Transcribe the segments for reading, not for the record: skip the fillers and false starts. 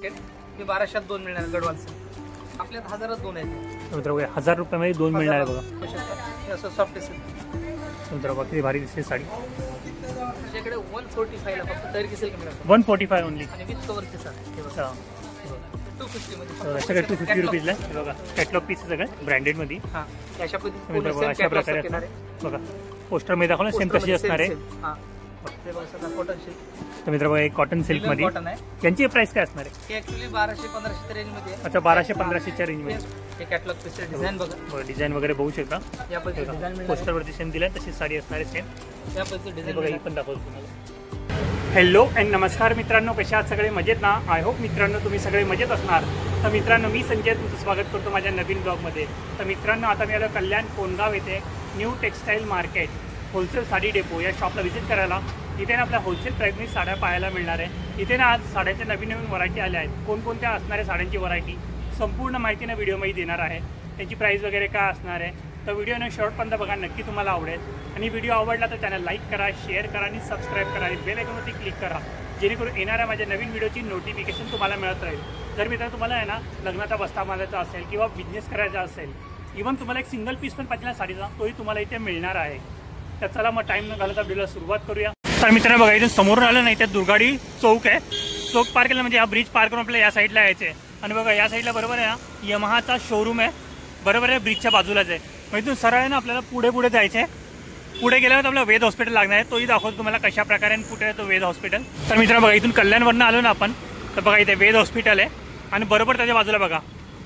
हे 1200 2 मिळणार गडवाल सिल्क. आपल्यात 1000 2 आहेत. मित्रांनो 1000 रुपयामध्ये 2 मिळणार आहे बघा. हे असं सॉफ्ट सिल्क. मित्रांनो किती भारी दिसते साडी. आपल्याकडे 145 ला फक्त टर्की सिल्क मिळणार. 145 ओनली आणि विथ कव्हरचे साडी. हे बघा 250 मध्ये. सगळे 250 रुपीजला आहे बघा. कॅटलॉग पीस सगळे ब्रँडेड मध्ये. हां अशा पद्धतीने अशा प्रकारे बघा. पोस्टर मध्ये दाखवलं सेम तशी असणार आहे. हां ते बघा सगळं कॉटन सिल्क. तर मित्रांनो एक कॉटन सिल्क मध्ये कॉटन आहे. यांची प्राइस काय असणार आहे? हे ऍक्च्युअली 1200-1500 रेंज मध्ये आहे. अच्छा 1200-1500 च्या रेंज मध्ये. हे कॅटलॉग पीस डिझाइन बघा. डिझाईन वगैरे बघू शकता. या पद्धतीने डिझाइन मिळणार. पोस्टर वरती सेम दिलाय तशी साडी असणार आहे सेम. या पद्धतीने डिझाइन बघा ही पण दाखवतो तुम्हाला. हॅलो अँड नमस्कार मित्रांनो, कसे आहात सगळे? मजेत ना? आय होप मित्रांनो तुम्ही सगळे मजेत असणार. तर मित्रांनो मी संजय तुमचं स्वागत करतो माझ्या नवीन ब्लॉगमध्ये. तर मित्रांनो आता मी आलो कल्याण कोंडगाव येथे new textile market wholesale sari depot या शॉपला व्हिजिट करायला. इथे ना आपल्या होलसेल प्राईसने साड्या पाहायला मिळणार आहे. इथे ना आज साड्यांच्या नवीन नवीन व्हरायटी आल्या आहेत. कोणकोणत्या असणाऱ्या साड्यांची व्हरायटी संपूर्ण माहिती ना व्हिडिओमध्ये देणार आहे. त्यांची प्राईस वगैरे काय असणार आहे. तर व्हिडिओने शेवटपर्यंत बघा, नक्की तुम्हाला आवडेल. आणि व्हिडिओ आवडला तर चॅनल लाईक करा, शेअर करा आणि सबस्क्राईब करा आणि बेल आयकॉनवरती क्लिक करा, जेणेकरून येणाऱ्या माझ्या नवीन व्हिडिओची नोटिफिकेशन तुम्हाला मिळत राहील. जर मित्रांनो तुम्हाला आहे ना लग्नाचा बस्ता बांधायचा असेल किंवा बिझनेस करायचा असेल, इव्हन तुम्हाला एक सिंगल पीस पण पाहिजे ना साडीचा, तोही तुम्हाला इथे मिळणार आहे. तर चला मग टाईम न घालता व्हिडिओला सुरुवात करूया. तर मित्रांनो बघा इथे समोरून आलं नाही, त्या दुर्गाडी चौक आहे. चौक पार केलं म्हणजे हा ब्रिज पार करून आपल्याला या साईडला यायचे. आणि बघा या साईडला बरोबर आहे ना यमहाचा शोरूम आहे. बरोबर आहे ब्रिजच्या बाजूलाच आहे. मग इथून सरळ आहे ना आपल्याला पुढे जायचं आहे. पुढे गेल्यावर आपल्याला वेद हॉस्पिटल लागणार आहे. तोही दाखवतो तुम्हाला कशा प्रकारे कुठे आहे तो वेद हॉस्पिटल. तर मित्रांनो बघा इथून कल्याणवरनं आलो ना आपण, तर बघा इथे वेद हॉस्पिटल आहे. आणि बरोबर त्याच्या बाजूला बघा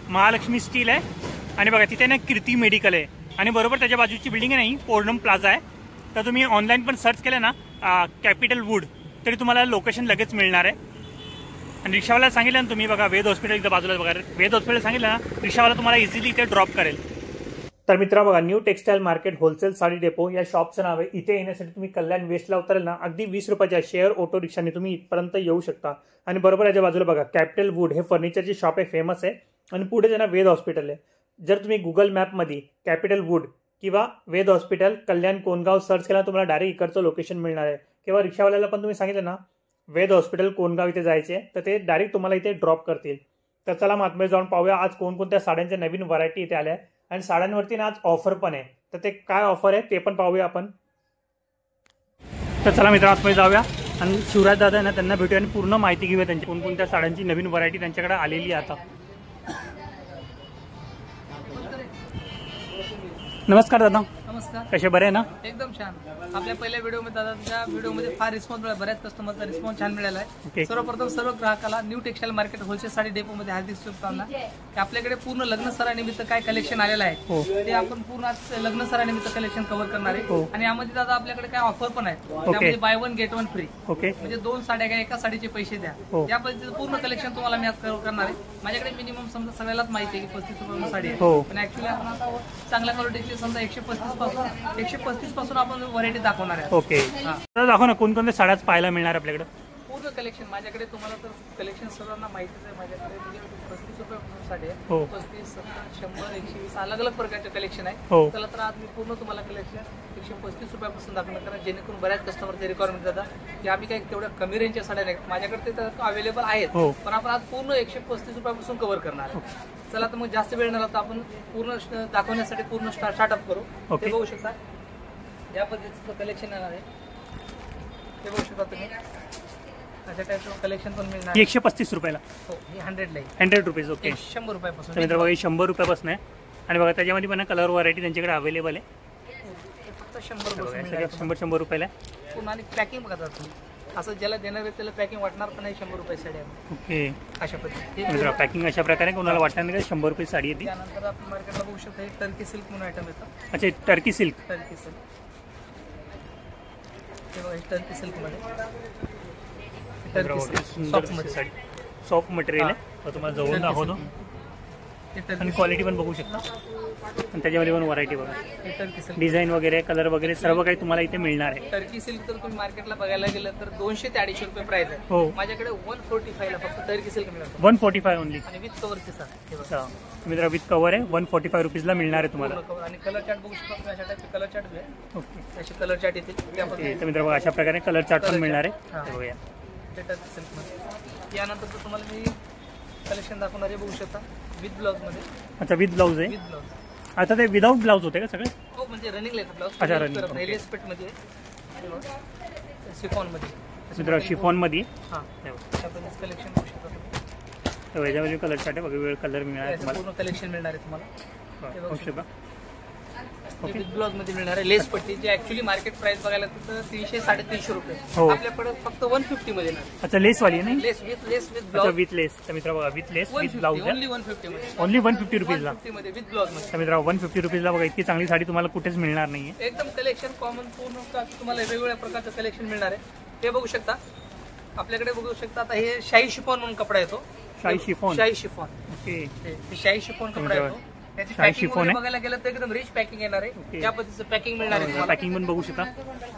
महालक्ष्मी स्टील आहे. आणि बघा तिथे ना कीर्ती मेडिकल आहे. आणि बरोबर त्याच्या बाजूची बिल्डिंग आहे नाही पूर्णम प्लाझा आहे. तर तुम्ही ऑनलाईन पण सर्च केलं ना कॅपिटल वूड तरी तुम्हाला लोकेशन लगेच मिळणार आहे. आणि रिक्षावाला सांगितलं ना तुम्ही बघा वेद हॉस्पिटल इथं बाजूला बघा वेद हॉस्पिटल सांगितलं ना रिक्षावाला तुम्हाला इझिली इथे ड्रॉप करेल. तर मित्रा बघा new textile market wholesale sari depot या शॉपचं नाव आहे. इथे येण्यासाठी तुम्ही कल्याण वेस्टला उतरेल ना अगदी 20 रुपयाच्या शेअर ऑटो रिक्षाने तुम्ही इथपर्यंत येऊ शकता. आणि बरोबर याच्या बाजूला बघा कॅपिटल वूड हे फर्निचरची शॉप आहे, फेमस आहे. आणि पुढे त्यांना वेद हॉस्पिटल आहे. जर तुम्ही गुगल मॅपमध्ये कॅपिटल वूड किंवा वेद हॉस्पिटल कल्याण कोंडगाव सर्च केला तुम्हाला डायरेक्ट इकडचं लोकेशन मिळणार आहे. किंवा रिक्षावाल्याला पण तुम्ही सांगितलं ना वेद हॉस्पिटल कोंडगाव इथे जायचे तर ते डायरेक्ट तुम्हाला इथे ड्रॉप करतील. तर चला मग आतमध्ये जाऊन पाहूया आज कोणकोणत्या साड्यांच्या नवीन व्हरायटी इथे आल्या. आणि साड्यांवरती ना आज ऑफर पण आहे. तर ते काय ऑफर आहे ते पण पाहूया आपण. तर चला मित्रांनो आतमध्ये जाऊया आणि शिवराज दादा आहे ना त्यांना भेटूया आणि पूर्ण माहिती घेऊया त्यांची कोणकोणत्या साड्यांची नवीन व्हरायटी त्यांच्याकडे आलेली आहे आता. नमस्कार दादा. नमस्कार. कसे बरे आहे ना? एकदम छान. आपल्या पहिल्या व्हिडिओमध्ये दादाच्या व्हिडिओमध्ये फार रिस्पॉन्स मिळाला, बऱ्याच कस्टमरचा रिस्पॉन्स छान मिळाला आहे. सर्वप्रथम सर्व ग्राहकाला new textile market wholesale sari डेपोमध्ये हार्दिक शुभकामना. आपल्याकडे पूर्ण लग्न सरानिमित्त काय कलेक्शन आलेलं आहे ते आपण पूर्ण आज लग्न सरानिमित्त कलेक्शन कव्हर करणार आहे. आणि यामध्ये दादा आपल्याकडे काय ऑफर पण आहे. त्यामध्ये बाय 1 गेट 1 फ्री. म्हणजे 2 साड्या घ्या एका साडीचे पैसे द्या. या पद्धतीचं पूर्ण कलेक्शन तुम्हाला मी आज कव्हर करणार आहे. माझ्याकडे मिनिमम समजा सगळ्यालाच माहिती आहे की 35 रुपये साडी आहे. पण ऍक्च्युली आपण आता चांगल्या क्वालिटीची समजा 135 पासून आपण व्हरायटी दाखवणार आहे. ओके दाखव ना कोणकोणत्या साड्याच पाहायला मिळणार आपल्याकडे. पूर्ण कलेक्शन माझ्याकडे तुम्हाला तर कलेक्शन सर्वांना माहितीच आहे. माझ्याकडे 35 रुपये साडी आहे. 35, 70, 100, 120 अलग अलग प्रकारचे कलेक्शन आहे. त्याला तर आज मी पूर्ण तुम्हाला कलेक्शन 135 रुपयापासून दाखवणार कारण जेणेकरून बऱ्याच कस्टमरचे रिक्वायरमेंट जातात की आम्ही काही तेवढ्या कमी रेंजच्या साड्या नाही. माझ्याकडे ते अवेलेबल आहेत पण आपण आज पूर्ण 135 रुपयापासून कव्हर करणार आहे. चला तर मग जास्त वेळ न लागता आपण पूर्ण दाखवण्यासाठी पूर्ण स्टार्टअप करू. ते बघू शकता या पद्धतीचं कलेक्शन येणार आहे. ते बघू शकता तुम्ही अशा टाईपचं कलेक्शन पण मिळणार. 135 रुपयाला. हो ही 100 ला 100 रुपीज. ओके 100 रुपयापासून. तर बघा 100 रुपयापासून आहे. आणि बघा त्याच्यामध्ये पण कलर व्हरायटी त्यांच्याकडे अवेलेबल आहे. फक्त 100 रुपयाला आहे. पुन्हा आणि पॅकिंग बघा तुम्ही असं ज्याला देणार आहे त्याला पॅकिंग वाटणार पण नाही 100 रुपये साडी. ओके अशा पद्धतीने पॅकिंग अशा प्रकारे कोणाला वाटणार नाही 100 रुपये साडी येते. त्यानंतर आपण मार्केटला बघू शकतो टर्की सिल्क म्हणून आयटम येतं. अच्छा Turkey silk. Turkey silk Turkey silk मध्ये सॉफ्ट मटेरियल आहे. तुम्हाला जवळून दाखवतो आणि क्वालिटी पण बघू शकता. आणि त्याच्यामध्ये पण व्हरायटी बघा डिझाईन वगैरे कलर वगैरे सर्व काही तुम्हाला इथे मिळणार आहे. टर्की सिल्क तर तुम्ही मार्केटला बघायला गेलं तर 200 ते 250 रुपये प्राइस आहे. माझ्याकडे 145 ला फक्त टर्की सिल्क मिळतं. 145 ओनली. आणि विथ कव्हरचे सर मित्र विथ कव्हर आहे 145 रुपीजला मिळणार आहे तुम्हाला. आणि कलर चार्ट बघू शकता अशा टाईपचे कलर चार्ट आहे. ओके असे कलर चार्ट येतील. तर मित्र अशा प्रकारे कलर चार्ट पण मिळणार आहे. टर्की सिल्क मध्ये. यानंतर तुम्हाला मी कलेक्शन दाखवणार आहे, बघू शकता विथ ब्लाउज मध्ये. अच्छा विथ ब्लाऊज आहे. With blouse. आता ते विदाऊट ब्लाऊज होते का सगळे? हो म्हणजे रनिंग लेखा ब्लाउज. अच्छा रनिंग. लेस पेट मध्ये शिफॉन मध्ये. मित्र शिफॉन मध्ये. हां कलेक्शन बघू शकता तुम्ही. याच्यामध्ये कलर चार्ट आहे, वेगवेगळे कलर मिळणार आहे तुम्हाला. पूर्ण कलेक्शन मिळणार आहे तुम्हाला. बघू शकता. ओके. विथ ब्लाउज मध्ये मिळणार आहे लेस पट्टी, जे ऍक्च्युअली मार्केट प्राइस बघायला तर 300-350 रुपये. हो. आपल्याकडे फक्त 150 मध्ये येणार. अच्छा लेस वाली नाही. लेस विथ अच्छा ब्लाउज. विथ लेस. तर मित्र बघा with less with blouse only 150 मध्ये. ओनली 150 रुपीजला. 150 मध्ये विथ ब्लाउज मध्ये. तर मित्र 150 रुपीजला बघा इतकी चांगली साडी तुम्हाला कुठेच मिळणार नाहीये. एकदम कलेक्शन कॉमन पूर्ण तुम्हाला वेगवेगळ्या प्रकारचं कलेक्शन मिळणार आहे. ते बघू शकता. आपल्याकडे बघू शकता आता हे शाही शिफॉन म्हणून कपडा येतो. शाही शिफॉन. शाही शिफॉन. ओके. हे शाही शिफॉन कपडा येतो. त्याची शाही पॅकिंग शिफॉन आहे. बघायला गेलं तर एकदम रिच पॅकिंग येणार आहे. त्या पद्धतीचं पॅकिंग मिळणार आहे तुम्हाला. पॅकिंग पण बघू शकता.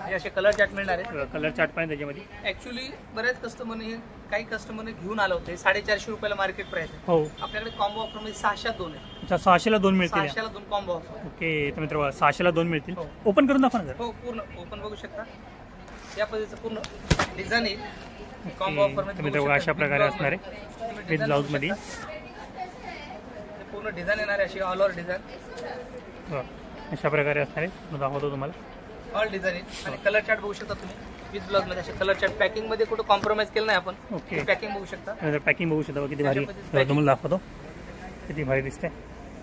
हे असे कलर चार्ट मिळणार आहे. कलर चार्ट पण आहे त्याच्यामध्ये. ऍक्च्युली बऱ्याच कस्टमरने काही कस्टमरने घेऊन आलं होते. 450 रुपयाला मार्केट प्राइस आहे. हो. आपल्याकडे कॉम्बो ऑफर मध्ये 600 2 आहे. अच्छा 600ला 2 मिळतील. 600ला 2 कॉम्बो ऑफर. ओके. तर मित्र बघा 600ला 2 मिळतील. हो. ओपन करून दाखवा ना जरा. हो पूर्ण ओपन बघू शकता. या पद्धतीचं पूर्ण डिझाईन आहे कॉम्बो ऑफर मध्ये. मित्र बघा अशा प्रकारे असणार आहे विथ ब्लाऊज मध्ये. पूर्ण डिझाईन येणार आहे अशी ऑल ओव्हर डिझाईन. अशा प्रकारे असणार आहे. दाखवतो तुम्हाला ऑल डिझाईन. आणि कलर चार्ट बघू शकता तुम्ही विथ ब्लाउज मध्ये. असे कलर चार्ट पॅकिंग मध्ये कुठं कॉम्प्रोमाइज केलं नाही आपण. ओके. पॅकिंग बघू शकता. पॅकिंग बघू शकता किती भारी. तुम्हाला दाखवतो किती भारी दिसते.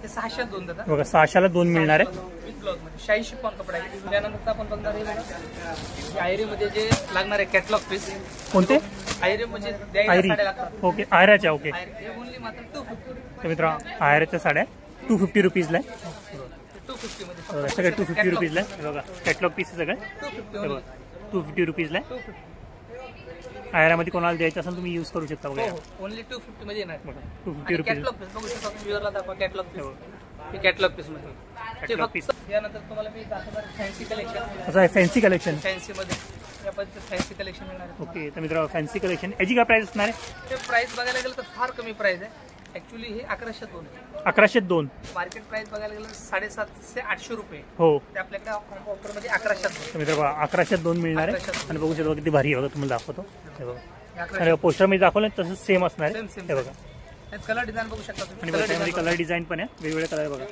ते 600 2 देतात. बघा 600ला 2 मिळणार आहे विथ ब्लाउज मध्ये. शाही शिफॉन कपडा आहे. त्यानंतर आपण बघणार आहे आयरी मध्ये जे लागणारे कॅटलॉग पीस. कोणते? आयरी म्हणजे द्यायला आयरी. साड्या लागतात. ओके आयराच्या. ओके. हे ओनली मात्र 250. तर मित्र आयराच्या साड्या 250 रुपीजला आहे. 250 मध्ये सगळे 250 रुपीजला आहे. बघा कॅटलॉग पीस सगळे 250 250 रुपीजला आहे. आयरामध्ये कोणाला द्यायचं असेल तुम्ही यूज करू शकता. बघा ओनली 250 मध्ये येणार. बघा 250 रुपीज. कॅटलॉग पीस बघू शकता तुम्ही. व्ह्यूअरला दाखवा कॅटलॉग पीस. हे कॅटलॉग पीस मध्ये. Catalogue piece. यानंतर तुम्हाला मी दाखवणार फॅन्सी कलेक्शन. असं आहे फॅन्सी कलेक्शन. फॅन्सी मध्ये या पद्धतीचं फॅन्सी कलेक्शन मिळणार आहे. ओके. तर मित्र फॅन्सी कलेक्शन याची काय प्राइस असणार आहे? ते प्राइस बघायला गेलं तर फार कमी प्राइस आहे. ऍक्च्युली हे 1102 आहे. 1102. मार्केट प्राइस बघायला गेलं 750 ते 800 रुपये. हो. ते आपल्याकडे ऑफर मध्ये 1102. तर मित्र बघा 1102 मिळणार आहे. 1102. आणि बघू शकता किती भारी आहे. बघा तुम्हाला दाखवतो. हे बघा. 1102. आणि पोस्टर मध्ये दाखवलं तसंच सेम असणार आहे. सेम हे बघा. कलर डिझाईन बघू शकता आणि तुम्ही. त्यामध्ये कलर डिझाईन पण आहे. वेगवेगळे कलर बघा.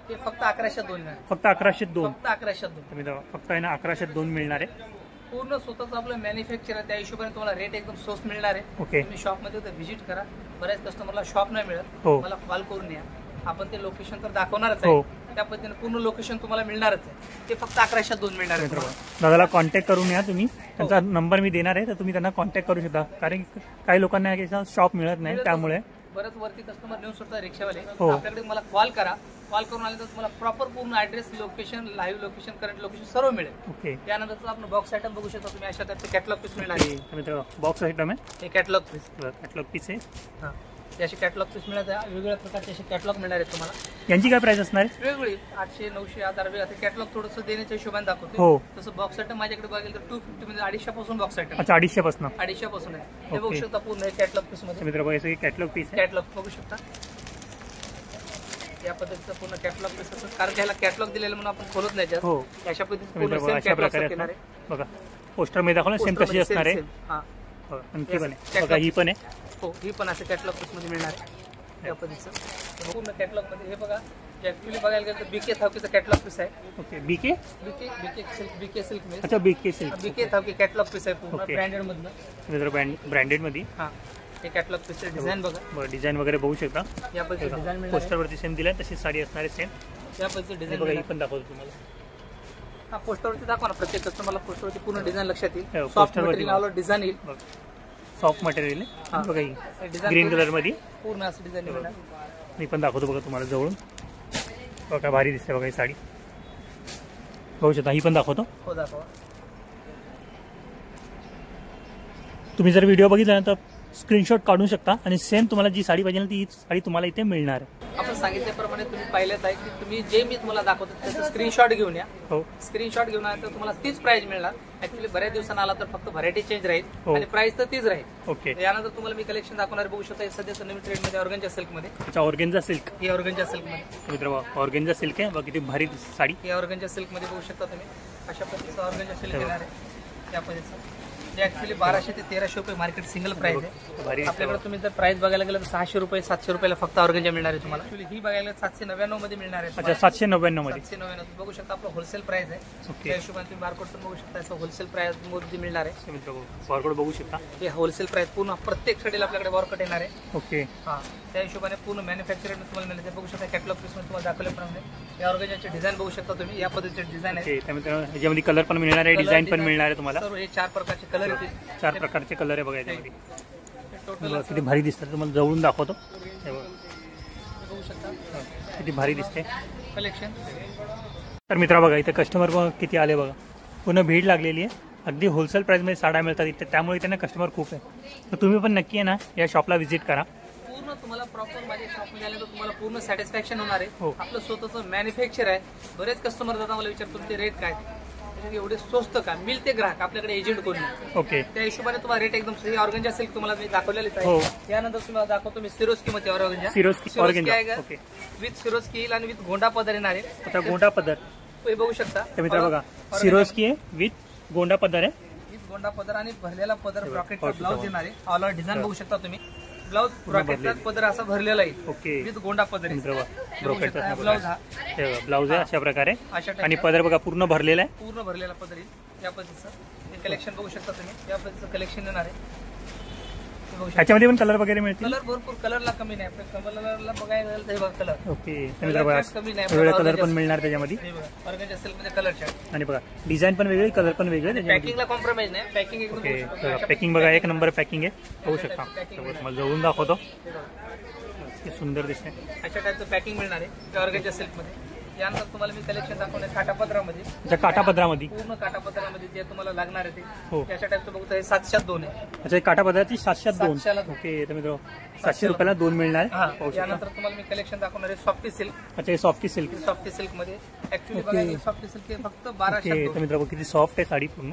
ते फक्त 1102 मिळणार. फक्त 1102. फक्त 1102. तर मित्र फक्त आहे ना 1102 मिळणार आहे. पूर्ण स्वतःच आपलं मॅन्युफॅक्चर आहे. त्या हिशोबाने तुम्हाला रेट एकदम स्वस्त मिळणार आहे. ओके. तुम्ही शॉपमध्ये व्हिजिट करा. बऱ्याच कस्टमरला शॉप नाही मिळत. हो. मला कॉल करून या. आपण ते लोकेशन तर दाखवणारच हो. आहे. त्या पद्धतीने पूर्ण लोकेशन तुम्हाला मिळणारच आहे. ते फक्त 1102 मिळणार आहे तुम्हाला. दादाला कॉन्टॅक्ट करून या तुम्ही. त्यांचा नंबर मी देणार आहे तर तुम्ही त्यांना कॉन्टॅक्ट करू शकता. कारण काही लोकांना शॉप मिळत नाही त्यामुळे. परत वरती कस्टमर नेऊन सुद्धा रिक्षावाले हो. आपल्याकडे मला कॉल करा. कॉल करून आले तर तुम्हाला प्रॉपर पूर्ण address, location, live location, current location सर्व मिळेल. ओके. त्यानंतर आपण बॉक्स आयटम बघू शकता तुम्ही. अशा टाईपचे कॅटलॉग पीस मिळणार आहे. मित्र बॉक्स आयटम आहे. हे कॅटलॉग पीस. कॅटलॉग पीस आहे. हां हे असे कॅटलॉग पीस मिळणार आहे. वेगवेगळ्या प्रकारचे असे कॅटलॉग मिळणार आहेत तुम्हाला. यांची काय प्राइस असणार आहे? वेगवेगळी 800, 900, 1000 रुपये. आता कॅटलॉग थोडंसं देण्याच्या हिशोबाने दाखवतो. हो. तसं बॉक्स आयटम माझ्याकडे बघेल तर 250 मध्ये 250 पासून बॉक्स आयटम. अच्छा 250 पासून. 250 पासून आहे. हे बघू ओके. शकता पूर्ण कॅटलॉग पीस मध्ये. मित्र बघा हे कॅटलॉग पीस आहे. कॅटलॉग बघू शकता. या पद्धतीचं पूर्ण कॅटलॉग पीस असं. कारण ह्याला कॅटलॉग दिलेलं म्हणून आपण खोलत नाही. हो. अशा पद्धतीने मित्र बघा अशा प्रकारे असणार. बघा पोस्टर मध्ये दाखवलं सेम तशी असणार आहे. हां बघा आणखी पण आहे. बघा ही पण आहे. हो ही पण असं कॅटलॉग पीस मध्ये मिळणार आहे. या पद्धतीचं पूर्ण कॅटलॉग मध्ये. हे बघा ऍक्च्युली बघायला गेलं तर बीके थावकीचं कॅटलॉग पीस आहे. ओके. बीके. बीके सिल्क मिळेल. अच्छा बीके सिल्क. बीके थावकी कॅटलॉग पीस आहे पूर्ण ओके. ब्रँडेड मधलं. मित्र ब्रँडेड मध्ये. हां हे कॅटलॉग पीसचं डिझाईन बघा. डिझाईन वगैरे बघू शकता. या पद्धतीचं डिझाईन मिळणार. पोस्टरवरती सेम दिलाय तशी साडी असणार आहे सेम. या पद्धतीचं डिझाईन बघा ही मिळणार. पण दाखवतो तुम्हाला. हा पोस्टरवरती दाखवा ना. प्रत्येक कस्टमरला पोस्टरवरती पूर्ण डिझाईन लक्षात येईल. हो, सॉफ्ट पोस्टरवरती मटेरियल डिझाइन येईल. सॉफ्ट मटेरियल हां. आहे. बघा ही डिझाईन ग्रीन कलर मध्ये पूर्ण असं डिझाईन मिळणार. मी पण दाखवतो बघा तुम्हाला जवळून. बघा भारी दिसते बघा ही साडी. बघू शकता ही पण दाखवतो. हो दाखवा. तुम्ही जर व्हिडिओ बघितला ना तर स्क्रीनशॉट काढू शकता आणि सेम तुम्हाला जी साडी पाहिजे ना ती साडी तुम्हाला इथे मिळणार आहे. आपण सांगितल्याप्रमाणे तुम्ही पाहिलेच आहे की तुम्ही जे मी तुम्हाला दाखवतो त्याचं स्क्रीनशॉट घेऊन या. हो. स्क्रीनशॉट घेऊन आला तर तुम्हाला तीच प्राइस मिळणार. ऍक्च्युली बऱ्याच दिवसांना आला तर फक्त व्हरायटी चेंज राहील हो. आणि प्राइस तर तीच राहील. ओके. यानंतर तुम्हाला मी कलेक्शन दाखवणार. बघू शकता सध्याचं नवीन ट्रेंड मध्ये ऑर्गनजा सिल्क मध्ये. अच्छा ऑर्गेन्झा सिल्क. ही ऑर्गनजा सिल्क मध्ये. मित्र ऑर्गेन्झा सिल्क आहे. बघा किती भारी साडी. ही ऑर्गनजा सिल्क मध्ये बघू शकता तुम्ही. अशा पद्धतीचं ऑर्गनजा सिल्क येणार आहे. या पद्धतीचं हे ऍक्च्युली 1200 ते 1300 रुपये मार्केट सिंगल प्राइस आहे. आपल्याकडे तुम्ही जर प्राइस बघायला गेलं तर 600 रुपये 700 रुपयाला फक्त ऑर्गेंजा मिळणार आहे तुम्हाला. ऍक्च्युली ही बघायला 799 मध्ये मिळणार आहे. अच्छा 799 मध्ये 799 बघू शकता आपलं होलसेल प्राइस आहे. त्या हिशोबाने तुम्ही बारकोड पण बघू शकता. असं होलसेल प्राइस मध्ये मिळणार आहे. बारकोड बघू शकता. हे होलसेल प्राइस पूर्ण प्रत्येक साडीला आपल्याकडे बारकोड येणार आहे. ओके हा त्या हिशोबाने पूर्ण मॅन्युफॅक्चर तुम्हाला मिळते. बघू शकता कॅटलॉग पीस मध्ये तुम्हाला दाखवल्याप्रमाणे या ऑर्गेंजाचे डिझाईन बघू शकता तुम्ही. या पद्धतीचे डिझाईन आहे. त्याच्यामध्ये कलर पण मिळणार आहे, डिझाईन पण मिळणार आहे तुम्हाला. सर्व हे 4 प्रकारचे कलर येतील. 4 प्रकारचे कलर आहे बघा याच्यामध्ये. टोटल किती भारी दिसतात तुम्हाला जवळून दाखवतो. हे बघू शकता किती भारी दिसते कलेक्शन. तर मित्रा बघा इथे कस्टमर पण किती आले बघा. पूर्ण भीड लागलेली आहे. अगदी होलसेल प्राईसमध्ये साड्या मिळतात इथे, त्यामुळे त्यांना कस्टमर खूप आहे. तर तुम्ही पण नक्की आहे ना या शॉपला व्हिजिट करा. पूर्ण तुम्हाला प्रॉपर माझ्या शॉपमध्ये आले तर तुम्हाला पूर्ण सॅटिस्फॅक्शन होणार आहे. हो. आपलं स्वतःचं मॅन्युफॅक्चर आहे. बरेच कस्टमर जातात मला विचारतो तुमचे रेट काय, एवढे स्वस्त का मिळते ग्राहक आपल्याकडे एजंट कोणी. ओके त्या हिशोबाने तुम्हाला रेट एकदम सही. ऑर्गेंजा सिल्क तुम्हाला मी दाखवलेलीच हो. आहे. यानंतर तुम्हाला दाखवतो मी सिरोस्की मध्ये organza. Swarovski organza okay with Swarovski येईल आणि विथ गोंडा पदर येणार आहे. आता गोंडा पदर हे बघू शकता. तर मित्रा बघा सिरोस्की आहे विथ गोंडा पदर आहे. विथ गोंडा पदर आणि भरलेला पदर ब्रॉकेटचा ब्लाउज येणार आहे. ऑल ओव्हर डिझाईन बघू शकता तुम्ही. ब्लाउज ब्रॉकेटचा पदर असा भरलेला आहे. ओके विथ गोंडा पदर ब्रॉकेटचा ब्लाउज हा ब्लाउज आहे अशा प्रकारे. अशा आणि पदर बघा पूर्ण भरलेला आहे. पूर्ण भरलेला पदर येईल. या पद्धतीचं हे कलेक्शन बघू शकता तुम्ही. या पद्धतीचं कलेक्शन येणार आहे. ह्याच्यामध्ये पण कलर वगैरे मिळतील. कलर भरपूर कलरला कमी नाही. आपल्या कलरला बघायला गेलं तर बघा कलर ओके कमी नाही. वेगळे कलर पण मिळणार त्याच्यामध्ये. ऑर्गेंजा सिल्क मध्ये कलर चार्ट आणि बघा डिझाईन पण वेगळे कलर पण वेगळे. पॅकिंगला कॉम्प्रोमाइज नाही. पॅकिंग एकदम ओके पॅकिंग बघा एक नंबर पॅकिंग आहे. बघू शकता मला जवळून दाखवतो. सुंदर दिसते. अशा टाईपचं पॅकिंग मिळणार आहे ऑर्गेंजा सिल्क मध्ये. यानंतर तुम्हाला मी कलेक्शन दाखवणार काठापदरामध्ये. अच्छा काठापदरामध्ये पूर्ण काठापदरामध्ये जे तुम्हाला लागणार आहे हो. ते अशा टाईपचं बघतो. हे 702 आहे. अच्छा काठापदराची 702. 700 ओके तर मित्र 700 रुपयाला 2 मिळणार. यानंतर तुम्हाला मी कलेक्शन दाखवणार आहे सॉफ्टी सिल्क. अच्छा हे सॉफ्टी सिल्क. सॉफ्टी सिल्क मध्ये ऍक्च्युली बघा सॉफ्टी सिल्क हे फक्त 1200. तर मित्र किती सॉफ्ट आहे साडी पूर्ण.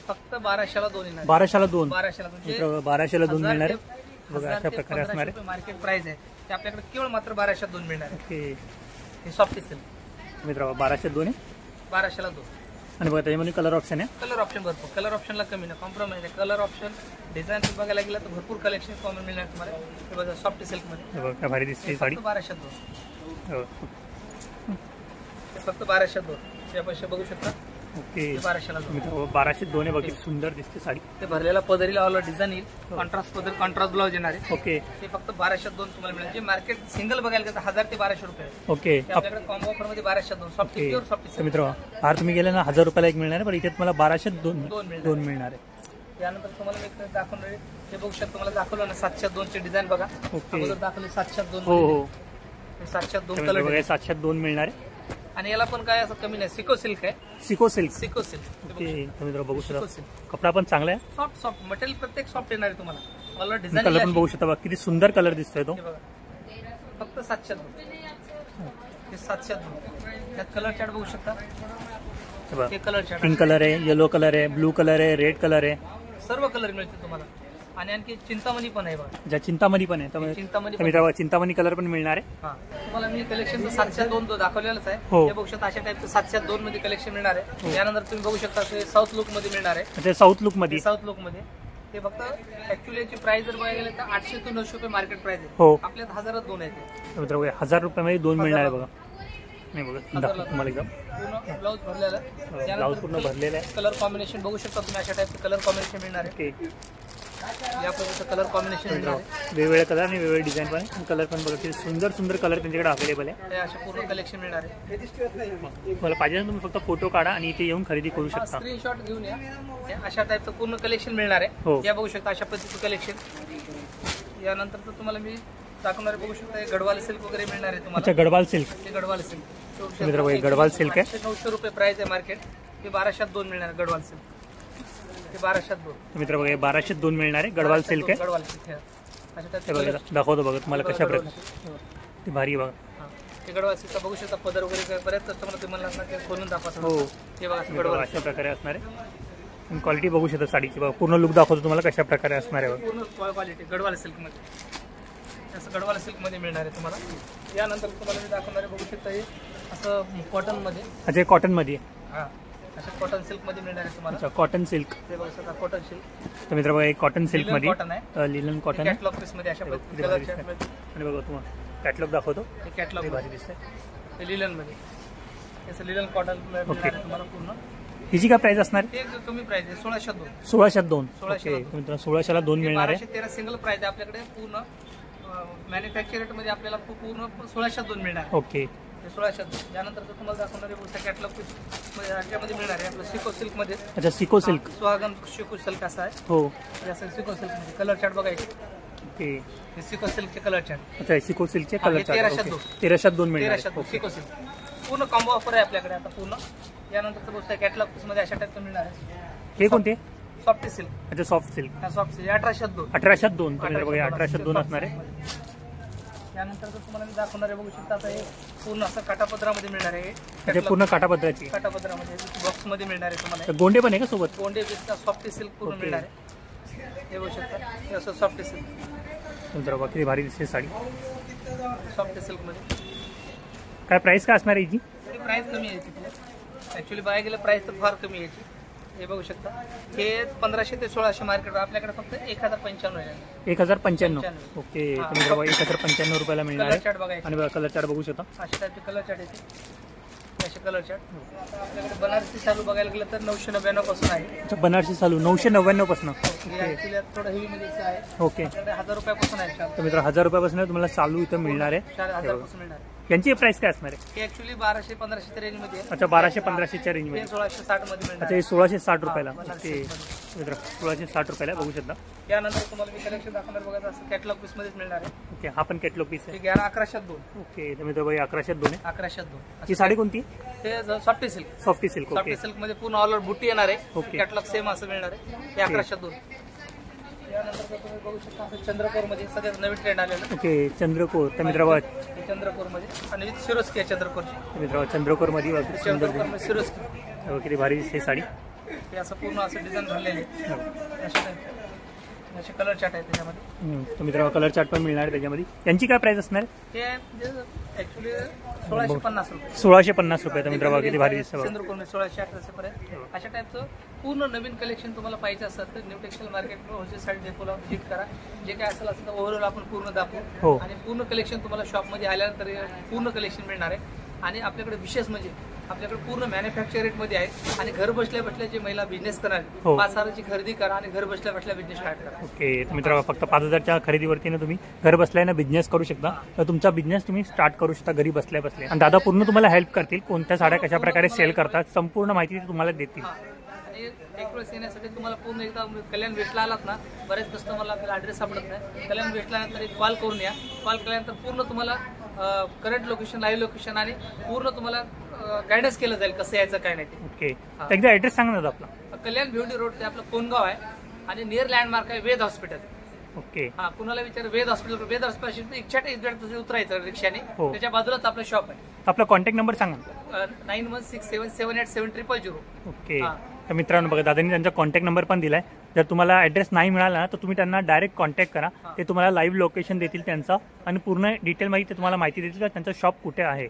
फक्त 1200ला 2 येणार. 1200ला 2. 1200ला 2 मिळणार आहे. बघा अशा प्रकारे असणार आहे. मार्केट प्राइस आहे ते आपल्याकडे केवळ मात्र 1200 2 मिळणार आहे. ओके हे सॉफ्टी सिल्क मित्र 1202 आहे. 1200ला 2. आणि बघा त्याच्यामध्ये कलर ऑप्शन आहे. कलर ऑप्शन भरपूर. कलर ऑप्शनला कमी नाही. कॉम्प्रोमाइज आहे. कलर ऑप्शन डिझाईन बघायला गेलं तर भरपूर कलेक्शन कॉमन मिळणार तुम्हाला. हे बघा सॉफ्टी सिल्क मध्ये. बघा काय भारी दिसते साडी. 1202 फक्त 1202. हे पैसे बघू शकता. ओके 1200ला 1202 आहे. बघा सुंदर दिसते साडी. ते भरलेला पदरीला ऑल डिझाईन येईल. कॉन्ट्रास्ट पदर कॉन्ट्रास्ट ब्लाउज येणार आहे. ओके ते फक्त 1202 तुम्हाला मिळेल. जे मार्केट सिंगल बघायला गेलं 1000 ते 1200 रुपये. ओके आपल्याकडे कॉम्बो ऑफर मध्ये 1202 सॉफ्ट प्युअर सॉफ्ट. मित्र बाहेर तुम्ही गेले ना 1000 रुपयाला एक मिळणार आहे, पण इथे तुम्हाला 1202 मिळणार आहे. त्यानंतर तुम्हाला मी दाखवणार आहे ते बघू शकता. तुम्हाला दाखवलं ना 702 चे डिझाईन बघा. अगोदर दाखवले 702. हो हो 702 कलर 702 मिळणार आहे. आणि याला पण काय असं कमी नाही. सिको सिल्क आहे. सिको सिल्क. सिको सिल्क ओके मित्र बघू शकता. कपडा पण चांगला आहे. सॉफ्ट सॉफ्ट मटेरियल प्रत्येक सॉफ्ट येणार आहे तुम्हाला. मला डिझाईन कलर पण बघू शकता. बघा किती सुंदर कलर दिसतोय तो. फक्त 702. हे 702. त्यात कलर चार्ट बघू शकता. हे कलर चार्ट पिंक कलर आहे, येलो कलर आहे, ब्लू कलर आहे, रेड कलर आहे. सर्व कलर मिळतील तुम्हाला. आणि आणखी चिंतामणी पण आहे बघा. ज्या चिंतामणी पण आहे. त्यामुळे चिंतामणी कलर पण मिळणार आहे. तुम्हाला मी कलेक्शन 702 दाखवलेलंच आहे. हो. हे बघू शकता अशा टाईपचं 702 मध्ये कलेक्शन मिळणार आहे. त्यानंतर तुम्ही बघू शकता ते साऊथ लुक मध्ये मिळणार आहे. साऊथ लुक मध्ये. साऊथ लुक मध्ये ते फक्त ऍक्च्युअली याची प्राइस जर बघायला गेलं तर 800 ते 900 रुपये मार्केट प्राइस आहे. हो. आपल्यात 1002 आहे. मित्र 1000 रुपयामध्ये 2 मिळणार आहे. बघा नाही बघा तुम्हाला एकदम पूर्ण ब्लाउज भरलेला आहे. ब्लाउज पूर्ण भरलेला आहे. कलर कॉम्बिनेशन बघू शकता तुम्ही. अशा टाईपचं कलर कॉम्बिनेशन मिळणार आहे. या पद्धतीचं कलर कॉम्बिनेशन मिळणार आहे. वेगवेगळे कलर आणि वेगवेगळे डिझाईन पण. कलर पण बघा किती सुंदर सुंदर कलर त्यांच्याकडे अवेलेबल आहे. हे अशा पूर्ण कलेक्शन मिळणार आहे. मला पाहिजे ना तुम्ही फक्त फोटो काढा आणि इथे येऊन खरेदी करू शकता. स्क्रीनशॉट घेऊन या. अशा टाईपचं पूर्ण कलेक्शन मिळणार आहे. या बघू शकता अशा पद्धतीचं कलेक्शन. यानंतर तुम्हाला मी दाखवणार बघू शकता. हे गडवाल सिल्क वगैरे मिळणार आहे तुम्हाला. अच्छा गडवाल सिल्क. हे गडवाल सिल्क. गडवाल सिल्क आहे. 900 रुपये प्राइस आहे मार्केट. हे 1202 मिळणार आहे गडवाल सिल्क. हे 1202. मित्र बघा 1202 मिळणार आहे. गडवाल सिल्क आहे. गडवाल सिल्क दाखवतो बघा तुम्हाला कशा प्रकारे. ती भारी बघा. हे गडवाल सिल्क बघू शकता. पदर वगैरे बऱ्याच कस्टमर तुम्हाला खोलून दाखवतात. हो हे बघा गडवाल अशा प्रकारे असणार आहे. क्वालिटी बघू शकता साडीची. बघा पूर्ण लुक दाखवतो तुम्हाला कशा प्रकारे असणार आहे. पूर्ण क्वालिटी गडवाल सिल्क मध्ये. असं गडवाल सिल्क मध्ये मिळणार आहे तुम्हाला. यानंतर तुम्हाला मी दाखवणार बघू शकता हे असं कॉटन मध्ये. अच्छा कॉटन मध्ये. हा अशा कॉटन सिल्क मध्ये मिळणार आहे तुम्हाला. अच्छा, कॉटन सिल्क. ते बघा सगळं कॉटन सिल्क. तर मित्र बघा, एक कॉटन सिल्क मध्ये कॉटन आहे, लिलन कॉटन आहे. कॅटलॉग पीस मध्ये अशा पद्धतीने कलर चार्ट मध्ये. आणि बघा तुम्हाला कॅटलॉग दाखवतो. हे कॅटलॉग भारी दिसतंय. हे लिलन मध्ये, असं लिलन कॉटन मिळणार आहे तुम्हाला पूर्ण. हिची काय प्राइस असणार? ते कमी प्राइस आहे, 1602. 1602. 1602. ओके, मित्रांनो 1600 ला 2 मिळणार आहे. 1213 सिंगल प्राइस आहे आपल्याकडे. पूर्ण मॅन्युफॅक्चर रेट मध्ये आपल्याला पूर्ण 1602 मिळणार आहे. ओके, 1602. त्यानंतर तुम्हाला दाखवणार आहे कॅटलॉग पीस मध्ये याच्यामध्ये मिळणार आहे आपलं सिको सिल्क मध्ये. अच्छा, सिको सिल्क. सुहागन सिको सिल्क असा आहे. हो, हे असं सिको सिल्क मध्ये कलर चार्ट बघायचे. ओके, हे सिको सिल्कचे कलर चार्ट. अच्छा, सिको सिल्कचे कलर चार्ट. 1302. 1302 मिळणार. 1302 सिको सिल्क पूर्ण कॉम्बो ऑफर आहे आपल्याकडे आता पूर्ण. यानंतर गोष्ट कॅटलॉग पीस मध्ये अशा टाईपचं मिळणार आहे. हे कोणते? Soft silk. अच्छा, सॉफ्ट सिल्क. हा सॉफ्ट सिल्क 1802. 1802. तर बघा 1802 असणार आहे. त्यानंतर तुम्हाला मी दाखवणार आहे, बघू शकता. आता हे पूर्ण असं काटापदरामध्ये मिळणार आहे. म्हणजे पूर्ण काटापदराची. काटापदरामध्ये बॉक्स मध्ये मिळणार आहे तुम्हाला. गोंडे पण आहे का सोबत? गोंडे विथ सॉफ्ट सिल्क पूर्ण मिळणार आहे. हे बघू शकता, हे असं सॉफ्ट सिल्क. तर बघा किती भारी दिसते साडी. सॉफ्ट सिल्क मध्ये काय प्राइस काय असणार आहे हिची? प्राइस कमी आहे तिथे. ऍक्च्युली बघायला गेलं प्राइस तर फार कमी आहे. हे बघू शकता, हे 1500 ते 1600 मार्केट. आपल्याकडे फक्त 1095 आहे. 1095. ओके, तुम्ही बघा 1095 रुपयाला मिळणार कलर आहे. चार्ट बघायचे. आणि बघा कलर चार्ट बघू शकता. अशा टाईपचे कलर चार्ट येते. असे कलर चार्ट आपल्याकडे बनारसी चालू बघायला गेलं तर 999 पासून आहे. अच्छा, बनारसी चालू 999 पासून. ऍक्च्युली थोडं हेवी मध्ये आहे. ओके, 1000 रुपयापासून आहे. तर मित्र 1000 रुपयापासून तुम्हाला चालू इथं मिळणार आहे. 4000 पासून मिळणार आहे. यांची प्राइस काय असणार आहे? हे ऍक्च्युली 1200-1500 रेंज मध्ये आहे. अच्छा, 1200-1500च्या रेंज मध्ये. 1660 मध्ये मिळणार. अच्छा, हे 1660 रुपयाला. ओके मित्र, 1660 रुपयाला बघू शकता. त्यानंतर तुम्हाला मी कलेक्शन दाखवणार बघा, असं कॅटलॉग पीस मध्येच मिळणार आहे. ओके, हा पण कॅटलॉग पीस आहे. हे 1102. ओके, तर मित्र बघा 1102 आहे. 1102. ही साडी कोणती? हे softy silk. Softy silk. Softy okay, silk मध्ये पूर्ण ऑल ओव्हर बुट्टी येणार आहे. ओके. कॅटलॉग सेम असं मिळणार आहे. हे 1102. त्यानंतर तुम्ही बघू शकता असं चंद्रकोर मध्ये सगळ्यात नवीन ट्रेंड आलेलं. ओके, चंद्रकोर. तर मित्र बघा हे चंद्रकोर मध्ये आणि विथ सिरोस्की आहे चंद्रकोरची. मित्र चंद्रकोर मध्ये चंद्रकोर मध्ये सिरोस्की. किती भारी दिसते साडी. हे असं पूर्ण असं डिझाईन भरलेले असे कलर चार्ट आहे त्याच्यामध्ये. तर मित्र कलर चार्ट पण मिळणार आहे त्याच्यामध्ये. यांची काय प्राइस असणार? हे ऍक्च्युली 1650 रुपये. 1650 रुपये. तर मित्र बघा किती भारी दिसतं. चंद्रकोर मध्ये 1600-1800 पर्यंत अशा टाईपचं पूर्ण नवीन कलेक्शन तुम्हाला पाहिजे असेल तर new textile market wholesale side डेपोला व्हिजिट करा. जे काय असेल असं ओव्हरऑल आपण पूर्ण दाखवू. आणि पूर्ण कलेक्शन तुम्हाला शॉपमध्ये आल्यानंतर पूर्ण कलेक्शन मिळणार आहे. आणि आपल्याकडे विशेष म्हणजे आपल्याकडे पूर्ण मॅन्युफॅक्चर रेट मध्ये आहे. आणि घर बसल्या बसल्या जे महिला बिझनेस करणार 5000ची खरेदी करा आणि घर बसल्या बसल्या बिझनेस स्टार्ट करा. ओके, तर मित्र फक्त 5000च्या खरेदीवरती ना तुम्ही घर बसल्या बिझनेस करू शकता. तर तुमचा बिझनेस तुम्ही स्टार्ट करू शकता घरी बसल्या बसल्या. आणि दादा पूर्ण तुम्हाला हेल्प करतील. कोणत्या साड्या कशा प्रकारे सेल करतात संपूर्ण माहिती तुम्हाला देतील. आणि एक वेळेस येण्यासाठी तुम्हाला पूर्ण एकदा कल्याण वेस्टला आलात ना, बरेच कस्टमरला आपल्याला ॲड्रेस सापडत नाही. कल्याण वेस्टला नंतर एक कॉल करून या. कॉल केल्यानंतर पूर्ण तुम्हाला करंट लोकेशन, लाईव्ह लोकेशन आणि पूर्ण तुम्हाला गायडन्स केलं जाईल कसं यायचं काय नाही ते. ओके, एकदा ॲड्रेस सांगा ना आपला. कल्याण भिवंडी रोड ते आपलं कोणगाव आहे आणि नियर लँडमार्क आहे वेद हॉस्पिटल. ओके, हा, कुणाला विचार वेद हॉस्पिटल इच्छा उतरायचं रिक्षाने. त्याच्या बाजूलाच आपलं शॉप आहे. आपला कॉन्टॅक्ट नंबर सांगा. 9167787000. ओके, तर मित्रांनो बघा दादांनी त्यांचा कॉन्टॅक्ट नंबर पण दिलाय. जर तुम्हाला ॲड्रेस नाही मिळाला ना तर तुम्ही त्यांना डायरेक्ट कॉन्टॅक्ट करा. ते तुम्हाला लाईव्ह लोकेशन देतील त्यांचं आणि पूर्ण डिटेलमध्ये ते तुम्हाला माहिती देतील का त्यांचं शॉप कुठे आहे.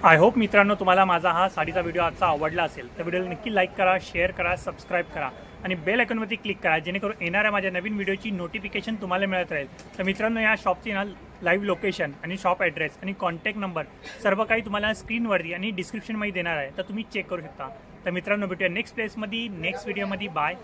आय होप मित्रांनो तुम्हाला माझा हा साडीचा व्हिडिओ आजचा आवडला असेल. तर व्हिडिओला नक्की लाईक करा, शेअर करा, सबस्क्राईब करा आणि बेल आयकॉनवरती क्लिक करा जेणेकरून येणाऱ्या माझ्या नवीन व्हिडिओची नोटिफिकेशन तुम्हाला मिळत राहील. तर मित्रांनो या शॉपची ना लाईव्ह लोकेशन आणि शॉप ॲड्रेस आणि कॉन्टॅक्ट नंबर सर्व काही तुम्हाला स्क्रीनवरती आणि डिस्क्रिप्शनमध्ये देणार आहे. तर तुम्ही चेक करू शकता. तर मित्रांनो भेटूया नेक्स्ट प्लेसमध्ये नेक्स्ट व्हिडिओमध्ये. बाय.